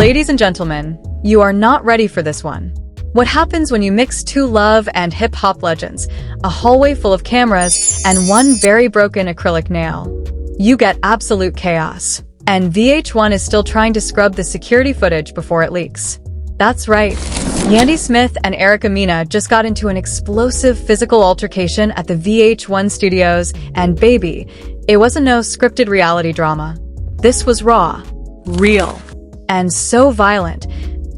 Ladies and gentlemen, you are not ready for this one. What happens when you mix two love and hip-hop legends, a hallway full of cameras, and one very broken acrylic nail? You get absolute chaos. And VH1 is still trying to scrub the security footage before it leaks. That's right. Yandy Smith and Erica Mena just got into an explosive physical altercation at the VH1 studios, and baby, it wasn't no scripted reality drama. This was raw, real, and so violent.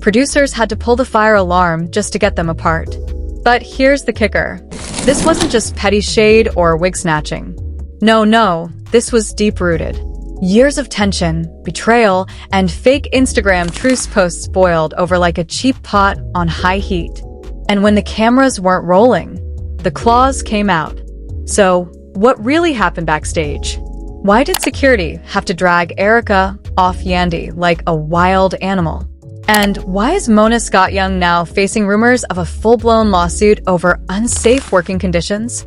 Producers had to pull the fire alarm just to get them apart. But here's the kicker. This wasn't just petty shade or wig snatching. No, this was deep-rooted. Years of tension, betrayal, and fake Instagram truce posts boiled over like a cheap pot on high heat. And when the cameras weren't rolling, the claws came out. So, what really happened backstage? Why did security have to drag Erica off Yandy like a wild animal? And why is Mona Scott Young now facing rumors of a full-blown lawsuit over unsafe working conditions?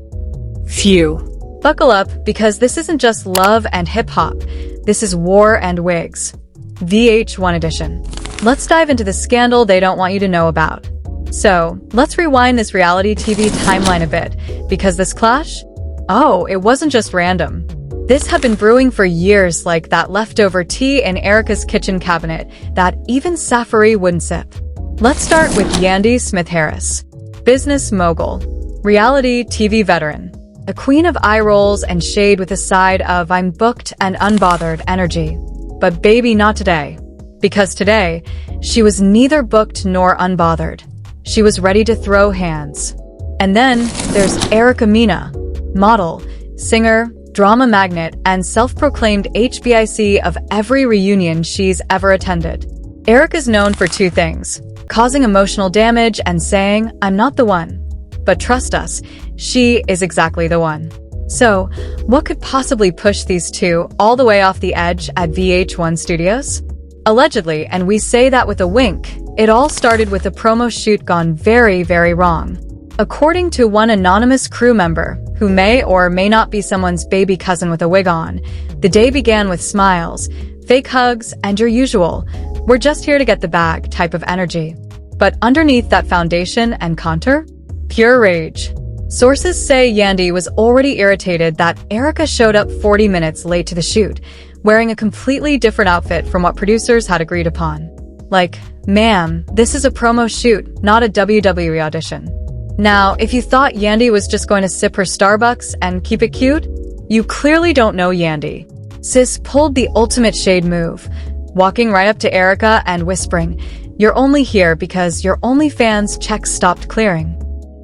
Phew. Buckle up, because this isn't just love and hip-hop. This is war and wigs. VH1 edition. Let's dive into the scandal they don't want you to know about. So, let's rewind this reality TV timeline a bit, because this clash? Oh, it wasn't just random. This had been brewing for years, like that leftover tea in Erica's kitchen cabinet that even Safari wouldn't sip. Let's start with Yandy Smith Harris. Business mogul. Reality TV veteran. A queen of eye rolls and shade with a side of I'm booked and unbothered energy. But baby, not today. Because today, she was neither booked nor unbothered. She was ready to throw hands. And then there's Erica Mena, model, singer, drama magnet, and self-proclaimed HBIC of every reunion she's ever attended. Erica's known for two things: causing emotional damage and saying, I'm not the one. But trust us, she is exactly the one. So, what could possibly push these two all the way off the edge at VH1 Studios? Allegedly, and we say that with a wink, it all started with a promo shoot gone very, very wrong. According to one anonymous crew member, who may or may not be someone's baby cousin with a wig on, the day began with smiles, fake hugs, and your usual, we're just here to get the bag type of energy. But underneath that foundation and contour? Pure rage. Sources say Yandy was already irritated that Erica showed up 40 minutes late to the shoot, wearing a completely different outfit from what producers had agreed upon. Like, ma'am, this is a promo shoot, not a WWE audition. Now, if you thought Yandy was just going to sip her Starbucks and keep it cute, you clearly don't know Yandy. Sis pulled the ultimate shade move, walking right up to Erica and whispering, "You're only here because your OnlyFans check stopped clearing."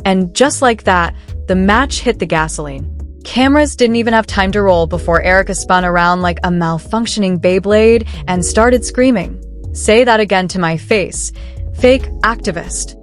And just like that, the match hit the gasoline. Cameras didn't even have time to roll before Erica spun around like a malfunctioning Beyblade and started screaming, "Say that again to my face. Fake activist."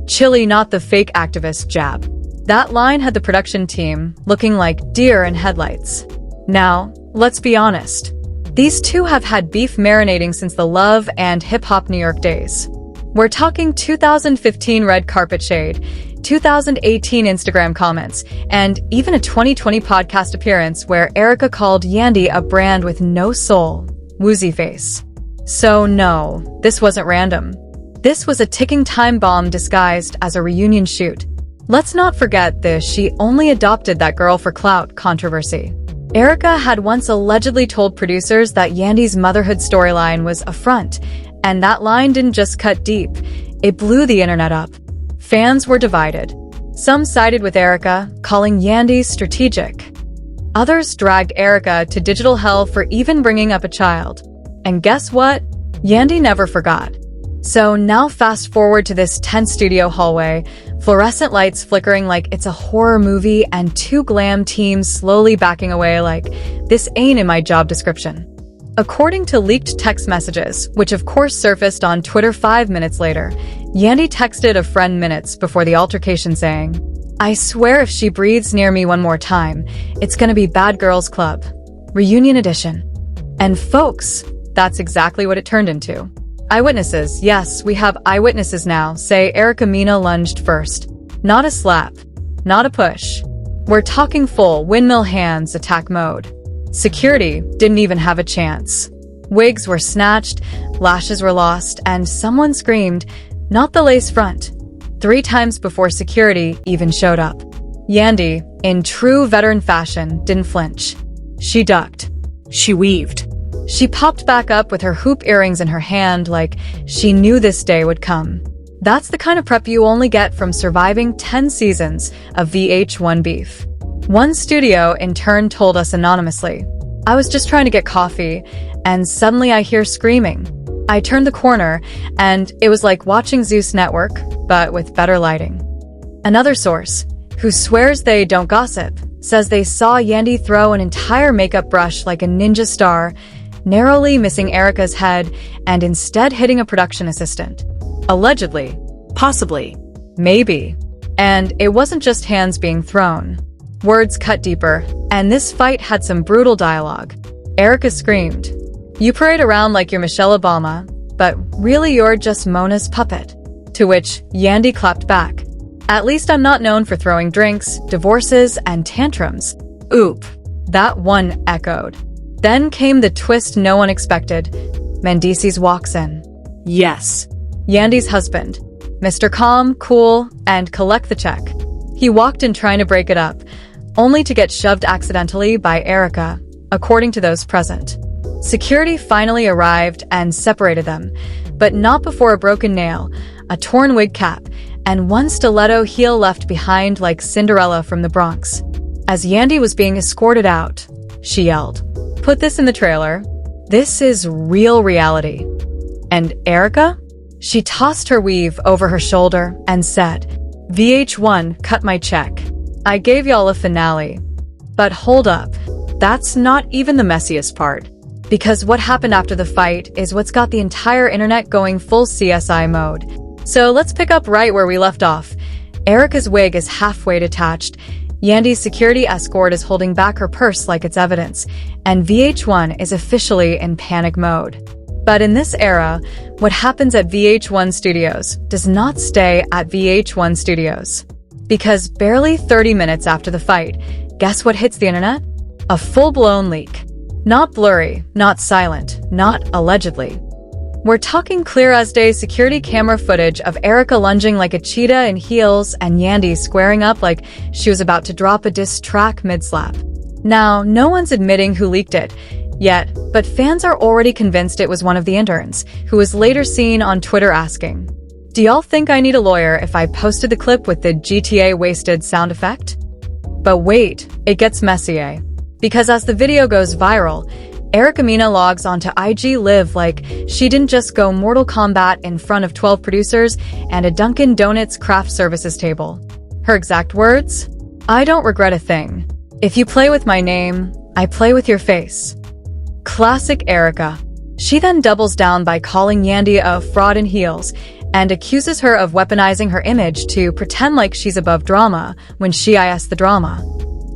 Chilly, not the fake activist jab. That line had the production team looking like deer in headlights. Now, let's be honest. These two have had beef marinating since the love and hip-hop New York days. We're talking 2015 red carpet shade, 2018 Instagram comments, and even a 2020 podcast appearance where Erica called Yandy a brand with no soul, woozy face. So no, this wasn't random. This was a ticking time bomb disguised as a reunion shoot. Let's not forget the "she only adopted that girl for clout" controversy. Erica had once allegedly told producers that Yandy's motherhood storyline was a front, and that line didn't just cut deep, it blew the internet up. Fans were divided. Some sided with Erica, calling Yandy strategic. Others dragged Erica to digital hell for even bringing up a child. And guess what? Yandy never forgot. So now fast forward to this tense studio hallway, fluorescent lights flickering like it's a horror movie and two glam teams slowly backing away like, this ain't in my job description. According to leaked text messages, which of course surfaced on Twitter 5 minutes later, Yandy texted a friend minutes before the altercation saying, "I swear if she breathes near me one more time, it's gonna be Bad Girls Club. Reunion edition." And folks, that's exactly what it turned into. Eyewitnesses, yes, we have eyewitnesses now, say Erica Mena lunged first. Not a slap. Not a push. We're talking full windmill hands attack mode. Security didn't even have a chance. Wigs were snatched, lashes were lost, and someone screamed, "Not the lace front," 3 times before security even showed up. Yandy, in true veteran fashion, didn't flinch. She ducked. She weaved. She popped back up with her hoop earrings in her hand like she knew this day would come. That's the kind of prep you only get from surviving 10 seasons of VH1 beef. One studio in turn told us anonymously, "I was just trying to get coffee, and suddenly I hear screaming. I turned the corner, and it was like watching Zeus Network, but with better lighting." Another source, who swears they don't gossip, says they saw Yandy throw an entire makeup brush like a ninja star, narrowly missing Erica's head and instead hitting a production assistant. Allegedly. Possibly. Maybe. And it wasn't just hands being thrown. Words cut deeper, and this fight had some brutal dialogue. Erica screamed, "You parade around like you're Michelle Obama, but really you're just Mona's puppet." To which Yandy clapped back, "At least I'm not known for throwing drinks, divorces, and tantrums." Oop. That one echoed. Then came the twist no one expected. Mendices walks in. Yes. Yandy's husband. Mr. Calm, cool, and collect the check. He walked in trying to break it up, only to get shoved accidentally by Erica, according to those present. Security finally arrived and separated them, but not before a broken nail, a torn wig cap, and one stiletto heel left behind like Cinderella from the Bronx. As Yandy was being escorted out, she yelled, "Put this in the trailer. This is real reality." And Erica? She tossed her weave over her shoulder and said, "VH1 cut my check. I gave y'all a finale." But hold up, that's not even the messiest part. Because what happened after the fight is what's got the entire internet going full CSI mode. So let's pick up right where we left off. Erica's wig is halfway detached. Yandy's security escort is holding back her purse like it's evidence, and VH1 is officially in panic mode. But in this era, what happens at VH1 Studios does not stay at VH1 Studios. Because barely 30 minutes after the fight, guess what hits the internet? A full-blown leak. Not blurry, not silent, not allegedly. We're talking clear as day security camera footage of Erica lunging like a cheetah in heels and Yandy squaring up like she was about to drop a diss track mid-slap. Now, no one's admitting who leaked it yet, but fans are already convinced it was one of the interns, who was later seen on Twitter asking, "Do y'all think I need a lawyer if I posted the clip with the GTA wasted sound effect?" But wait, it gets messier. Because as the video goes viral, Erica Mena logs onto IG Live like she didn't just go Mortal Kombat in front of 12 producers and a Dunkin' Donuts craft services table. Her exact words? "I don't regret a thing. If you play with my name, I play with your face." Classic Erica. She then doubles down by calling Yandy a fraud in heels and accuses her of weaponizing her image to pretend like she's above drama when she is the drama.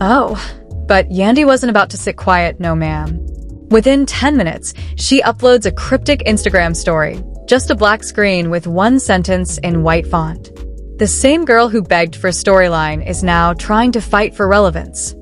Oh, but Yandy wasn't about to sit quiet, no ma'am. Within 10 minutes, she uploads a cryptic Instagram story, just a black screen with one sentence in white font. The same girl who begged for a storyline is now trying to fight for relevance.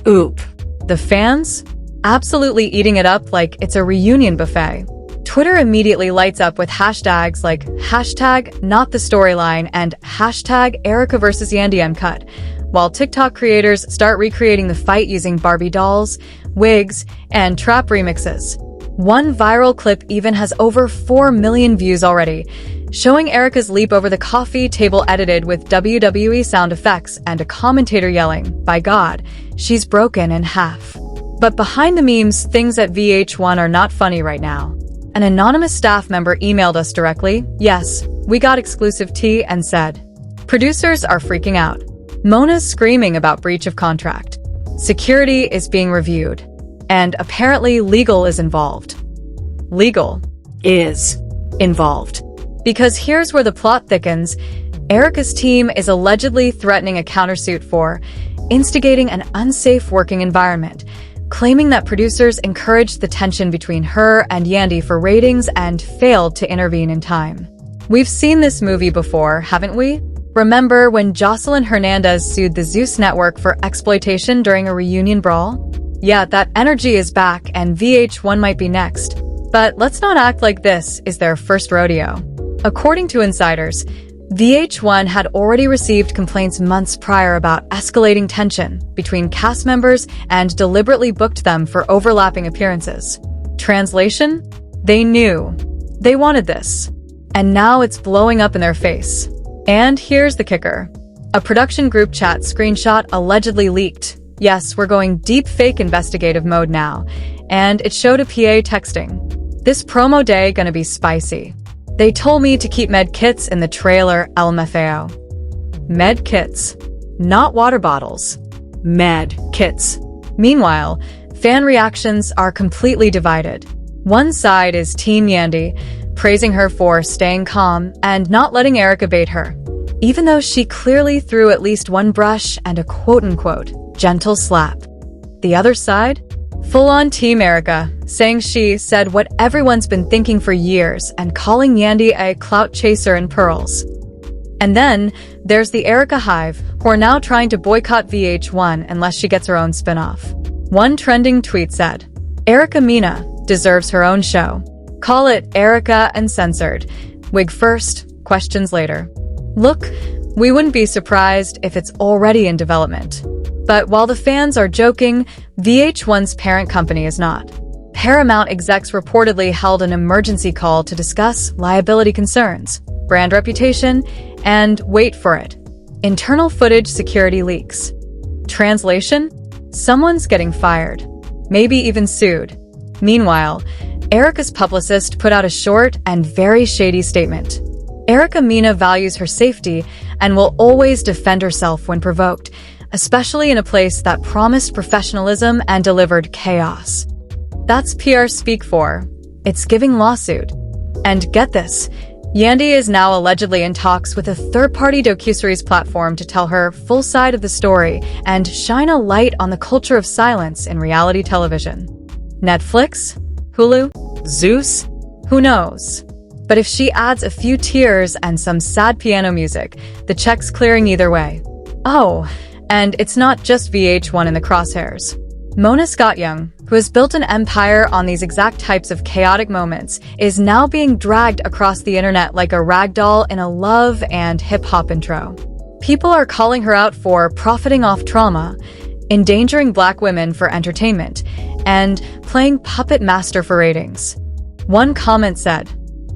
Oop. The fans? Absolutely eating it up like it's a reunion buffet. Twitter immediately lights up with hashtags like hashtag not the storyline and hashtag Erica vs. Yandy uncut, while TikTok creators start recreating the fight using Barbie dolls, wigs, and trap remixes. One viral clip even has over 4 million views already, showing Erica's leap over the coffee table edited with WWE sound effects and a commentator yelling, "By God, she's broken in half." But behind the memes, things at VH1 are not funny right now. An anonymous staff member emailed us directly, "Yes, we got exclusive tea," and said, "Producers are freaking out. Mona's screaming about breach of contract. Security is being reviewed. And apparently legal is involved." Legal is involved. Because here's where the plot thickens. Erica's team is allegedly threatening a countersuit for instigating an unsafe working environment, claiming that producers encouraged the tension between her and Yandy for ratings and failed to intervene in time. We've seen this movie before, haven't we? Remember when Jocelyn Hernandez sued the Zeus Network for exploitation during a reunion brawl? Yeah, that energy is back and VH1 might be next. But let's not act like this is their first rodeo. According to insiders, VH1 had already received complaints months prior about escalating tension between cast members and deliberately booked them for overlapping appearances. Translation? They knew. They wanted this. And now it's blowing up in their face. And here's the kicker. A production group chat screenshot allegedly leaked. Yes, we're going deep fake investigative mode now. And it showed a PA texting. This promo day gonna be spicy. They told me to keep med kits in the trailer LMFAO. Med kits. Not water bottles. Med kits. Meanwhile, fan reactions are completely divided. One side is Team Yandy, praising her for staying calm and not letting Erica bait her, even though she clearly threw at least one brush and a quote-unquote gentle slap. The other side? Full-on Team Erica, saying she said what everyone's been thinking for years and calling Yandy a clout chaser in pearls. And then, there's the Erica Hive, who are now trying to boycott VH1 unless she gets her own spin-off. One trending tweet said, Erica Mina deserves her own show. Call it Erica Uncensored. Wig first, questions later. Look, we wouldn't be surprised if it's already in development. But while the fans are joking, VH1's parent company is not. Paramount execs reportedly held an emergency call to discuss liability concerns, brand reputation, and wait for it, internal footage security leaks. Translation? Someone's getting fired. Maybe even sued. Meanwhile, Erica's publicist put out a short and very shady statement. Erica Mina values her safety and will always defend herself when provoked, especially in a place that promised professionalism and delivered chaos. That's PR speak for. It's giving lawsuit. And get this, Yandy is now allegedly in talks with a third-party docuseries platform to tell her full side of the story and shine a light on the culture of silence in reality television. Netflix? Hulu? Zeus? Who knows? But if she adds a few tears and some sad piano music, the check's clearing either way. Oh, and it's not just VH1 in the crosshairs. Mona Scott-Young, who has built an empire on these exact types of chaotic moments, is now being dragged across the internet like a ragdoll in a love and hip-hop intro. People are calling her out for profiting off trauma, endangering Black women for entertainment, and playing puppet master for ratings. One comment said,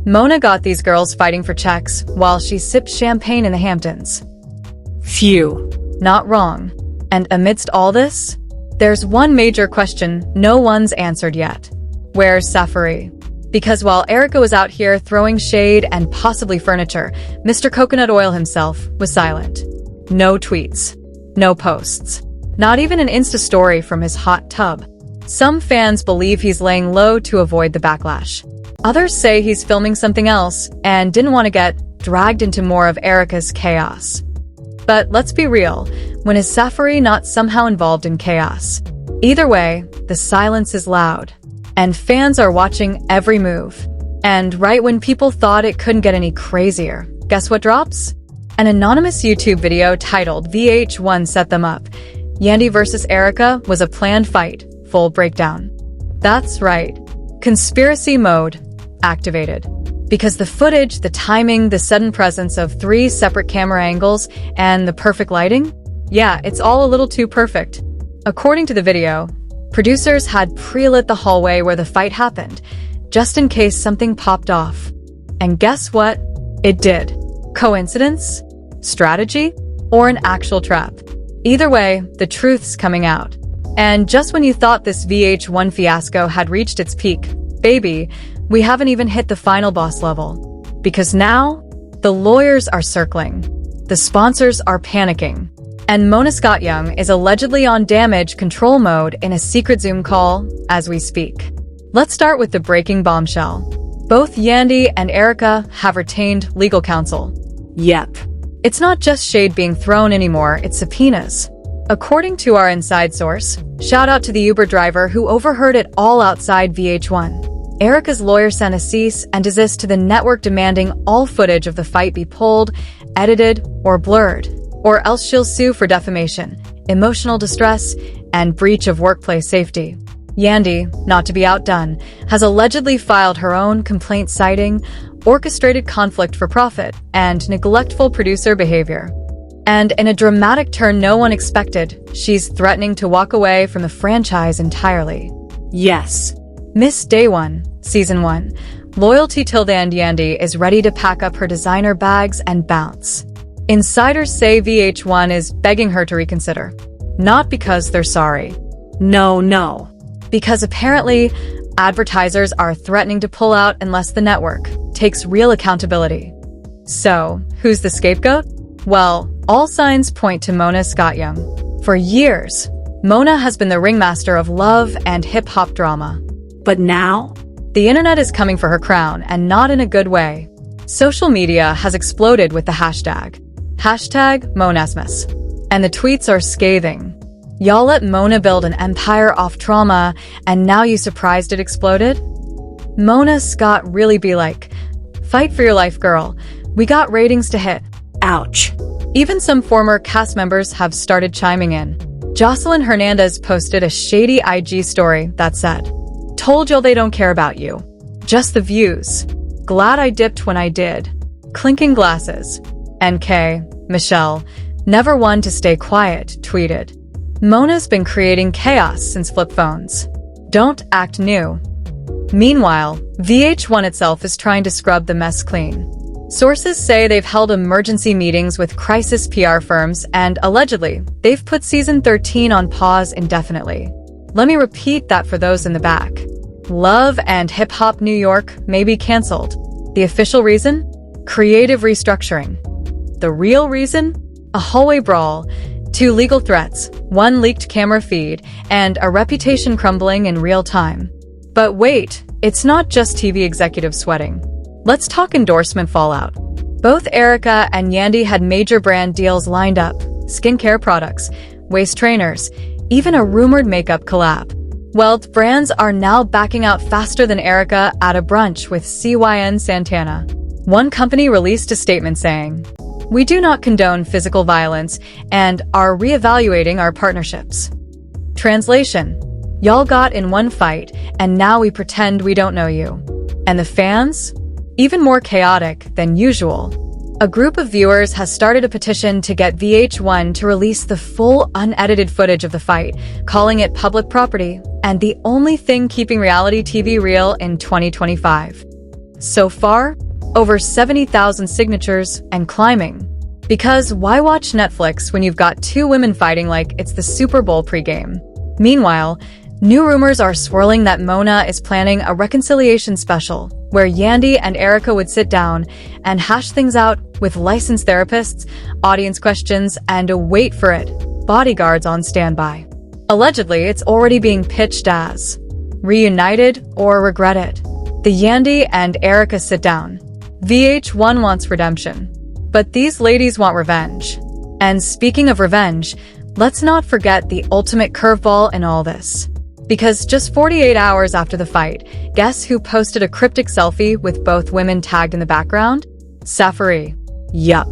Mona got these girls fighting for checks while she sipped champagne in the Hamptons. Phew. Not wrong. And amidst all this, there's one major question no one's answered yet. Where's Safari? Because while Erica was out here throwing shade and possibly furniture, Mr. Coconut Oil himself was silent. No tweets. No posts. Not even an Insta story from his hot tub. Some fans believe he's laying low to avoid the backlash. Others say he's filming something else and didn't want to get dragged into more of Erica's chaos. But let's be real, when is Safari not somehow involved in chaos? Either way, the silence is loud, and fans are watching every move. And right when people thought it couldn't get any crazier, guess what drops? An anonymous YouTube video titled VH1 Set Them Up. Yandy versus Erica was a planned fight, full breakdown. That's right. Conspiracy mode activated. Because the footage, the timing, the sudden presence of 3 separate camera angles, and the perfect lighting? Yeah, it's all a little too perfect. According to the video, producers had pre-lit the hallway where the fight happened, just in case something popped off. And guess what? It did. Coincidence? Strategy? Or an actual trap? Either way, the truth's coming out. And just when you thought this VH1 fiasco had reached its peak, baby, we haven't even hit the final boss level. Because now, the lawyers are circling. The sponsors are panicking. And Mona Scott-Young is allegedly on damage control mode in a secret Zoom call as we speak. Let's start with the breaking bombshell. Both Yandy and Erica have retained legal counsel. Yep. It's not just shade being thrown anymore, it's subpoenas. According to our inside source, shout out to the Uber driver who overheard it all outside VH1. Erica's lawyer sent a cease and desist to the network demanding all footage of the fight be pulled, edited, or blurred, or else she'll sue for defamation, emotional distress, and breach of workplace safety. Yandy, not to be outdone, has allegedly filed her own complaint citing orchestrated conflict for profit and neglectful producer behavior. And in a dramatic turn no one expected, she's threatening to walk away from the franchise entirely. Yes. Miss Day One, Season 1, Loyalty Till the End Yandy is ready to pack up her designer bags and bounce. Insiders say VH1 is begging her to reconsider. Not because they're sorry. No. Because apparently, advertisers are threatening to pull out unless the network takes real accountability. So, who's the scapegoat? Well, all signs point to Mona Scott-Young. For years, Mona has been the ringmaster of love and hip-hop drama. But now? The internet is coming for her crown, and not in a good way. Social media has exploded with the hashtag Monesmus. And the tweets are scathing. Y'all let Mona build an empire off trauma, and now you surprised it exploded? Mona Scott really be like, fight for your life, girl. We got ratings to hit. Ouch. Even some former cast members have started chiming in. Jocelyn Hernandez posted a shady IG story that said, "Told y'all they don't care about you. Just the views. Glad I dipped when I did. Clinking glasses." NK, Michelle, never one to stay quiet, tweeted, "Mona's been creating chaos since flip phones. Don't act new." Meanwhile, VH1 itself is trying to scrub the mess clean. Sources say they've held emergency meetings with crisis PR firms and, allegedly, they've put Season 13 on pause indefinitely. Let me repeat that for those in the back. Love and Hip Hop New York may be cancelled. The official reason? Creative restructuring. The real reason? A hallway brawl, 2 legal threats, 1 leaked camera feed, and a reputation crumbling in real time. But wait, it's not just TV executives sweating. Let's talk endorsement fallout. Both Erica and Yandy had major brand deals lined up, skincare products, waist trainers, even a rumored makeup collab. Well, brands are now backing out faster than Erica at a brunch with CYN Santana. One company released a statement saying, "We do not condone physical violence and are reevaluating our partnerships." Translation: y'all got in one fight, and now we pretend we don't know you. And the fans? Even more chaotic than usual. A group of viewers has started a petition to get VH1 to release the full unedited footage of the fight, calling it public property and the only thing keeping reality TV real in 2025. So far, over 70,000 signatures and climbing. Because why watch Netflix when you've got 2 women fighting like it's the Super Bowl pregame? Meanwhile, new rumors are swirling that Mona is planning a reconciliation special where Yandy and Erica would sit down and hash things out with licensed therapists, audience questions, and wait for it, bodyguards on standby. Allegedly, it's already being pitched as reunited or regretted. The Yandy and Erica sit down. VH1 wants redemption. But these ladies want revenge. And speaking of revenge, let's not forget the ultimate curveball in all this. Because just 48 hours after the fight, guess who posted a cryptic selfie with both women tagged in the background? Safari. Yup.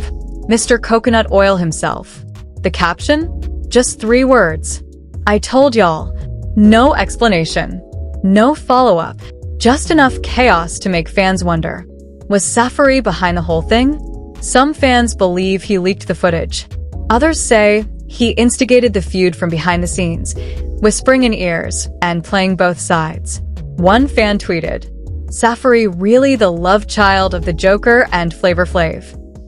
Mr. Coconut Oil himself. The caption? Just 3 words. I told y'all. No explanation. No follow-up. Just enough chaos to make fans wonder. Was Safari behind the whole thing? Some fans believe he leaked the footage. Others say he instigated the feud from behind the scenes, whispering in ears and playing both sides. One fan tweeted, "Safari really the love child of the Joker and Flavor Flav.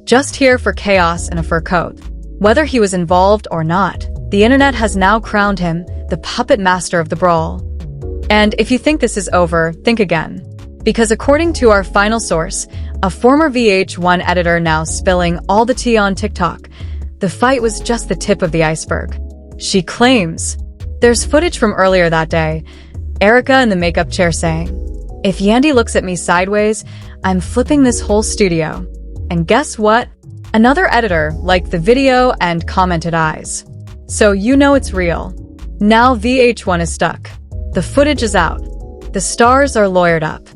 Just here for chaos in a fur coat." Whether he was involved or not, the internet has now crowned him the puppet master of the brawl. And if you think this is over, think again. Because according to our final source, a former VH1 editor now spilling all the tea on TikTok, the fight was just the tip of the iceberg. She claims, there's footage from earlier that day, Erica in the makeup chair saying, "If Yandy looks at me sideways, I'm flipping this whole studio." And guess what? Another editor liked the video and commented eyes. So you know it's real. Now VH1 is stuck. The footage is out. The stars are lawyered up.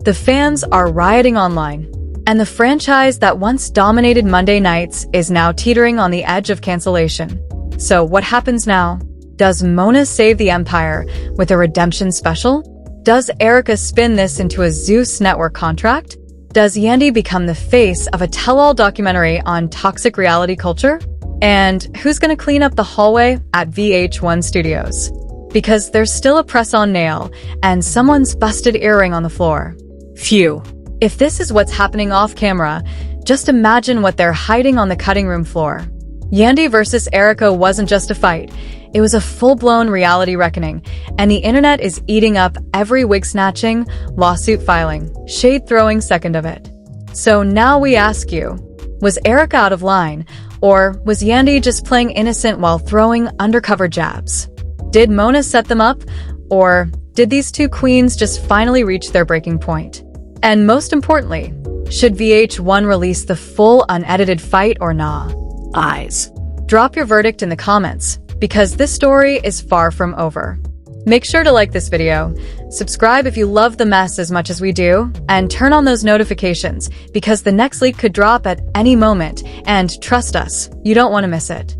The fans are rioting online. And the franchise that once dominated Monday nights is now teetering on the edge of cancellation. So what happens now? Does Mona save the Empire with a redemption special? Does Erica spin this into a Zeus network contract? Does Yandy become the face of a tell-all documentary on toxic reality culture? And who's gonna clean up the hallway at VH1 Studios? Because there's still a press-on nail and someone's busted earring on the floor. Phew. If this is what's happening off camera, just imagine what they're hiding on the cutting room floor. Yandy versus Erica wasn't just a fight. It was a full-blown reality reckoning, and the internet is eating up every wig-snatching, lawsuit-filing, shade-throwing second of it. So now we ask you, was Erica out of line, or was Yandy just playing innocent while throwing undercover jabs? Did Mona set them up, or did these two queens just finally reach their breaking point? And most importantly, should VH1 release the full unedited fight or nah? Eyes. Drop your verdict in the comments, because this story is far from over. Make sure to like this video, subscribe if you love the mess as much as we do, and turn on those notifications because the next leak could drop at any moment, and trust us, you don't want to miss it.